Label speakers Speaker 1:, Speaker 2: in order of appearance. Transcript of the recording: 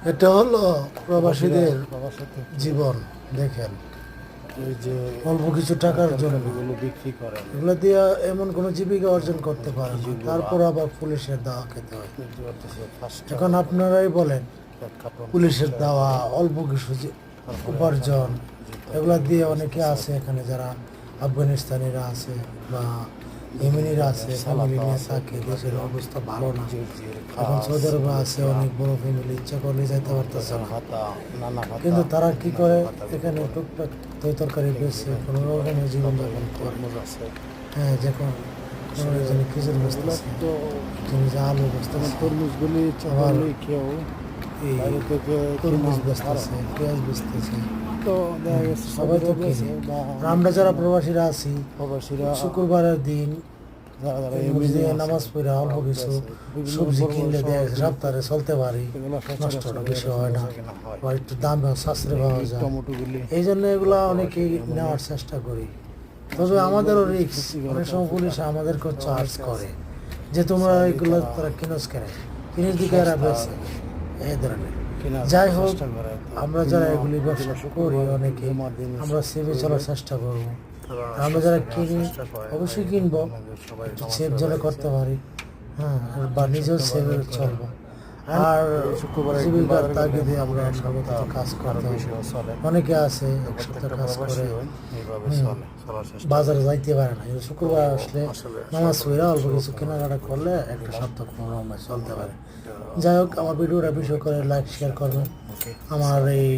Speaker 1: এটা হলো প্রবাসীদের জীবন। দেখেন,
Speaker 2: এই যে
Speaker 1: অল্প কিছু টাকার জন্য
Speaker 2: এগুলো বিক্রি করেন,
Speaker 1: এগুলো দিয়ে এমন কোনো জীবিকা অর্জন করতে পারে না, তারপর আবার পুলিশের দাওয়া খেতে হয়। এখন আপনারাই বলেন, পুলিশের দাওয়া, অল্প কিছু উপার্জন, এগুলা দিয়ে অনেকে আছে এখানে যারা আফগানিস্তানিরা আছে বা ইয়েমেনিরা আছে, ফ্যামিলি নিয়ে থাকে, দেশের অবস্থা ভালো না। এখন সৌদি আরবে আছে অনেক বড় ফ্যামিলি, ইচ্ছা করলে যাইতে পারতেছে না, কিন্তু তারা কি করে এখানে টুকটাক তৈ তরকারি বেছে কোনো রকমের জীবনযাপন করে। হ্যাঁ, যখন কোনো একজনে খিচুড়ি বেচতেছে, একজনে যে আলু বেচতেছে,
Speaker 2: তরমুজগুলি
Speaker 1: আবার
Speaker 2: কেউ
Speaker 1: এই
Speaker 2: বাইরে থেকে
Speaker 1: তরমুজ বেচতেছে, পেঁয়াজ বেচতেছে।
Speaker 2: তো দেখা গেছে
Speaker 1: সবাই তো কিনে। আর আমরা যারা প্রবাসীরা আছি,
Speaker 2: প্রবাসীরা
Speaker 1: শুক্রবারের দিন
Speaker 2: যারা যারা
Speaker 1: মসজিদে নামাজ পড়ে অল্প কিছু সবজি কিনলে দেয় সপ্তাহে চলতে পারি, নষ্টটা বেশি হয় না, বা একটু দাম সাশ্রয় পাওয়া যায়।
Speaker 2: টমেটোগুলি
Speaker 1: এই জন্য এগুলা অনেকেই নেওয়ার চেষ্টা করি। তবে আমাদেরও রিস্ক, অনেক সময় পুলিশ আমাদেরকেও চার্জ করে যে তোমরা এগুলো তারা কিনোস কেন, কিনিস দিকে এরা বেছে এই ধরনের। যাই হোক, আমরা যারা এগুলি ব্যবসা করি অনেকে, আমরা সেভে চলার চেষ্টা করবো। আমরা যারা কিনি অবশ্যই কিনবো, একটু সেভ যেন করতে পারি, হ্যাঁ, বা নিজেও সেভে চলবো। আর জীবিকার তাগিদে আমরা সর্বত্র কাজ করতে হবে। অনেকে আছে এক সপ্তাহ কাজ করে বাজারে যাইতে পারে না, কিন্তু শুক্রবার আসলে নামাজ পড়ে অল্প কিছু কেনাকাটা করলে একটা সপ্তাহ কোনো চলতে পারে। যাই হোক, আমার ভিডিওটা বেশি করে লাইক শেয়ার করবেন। আমার এই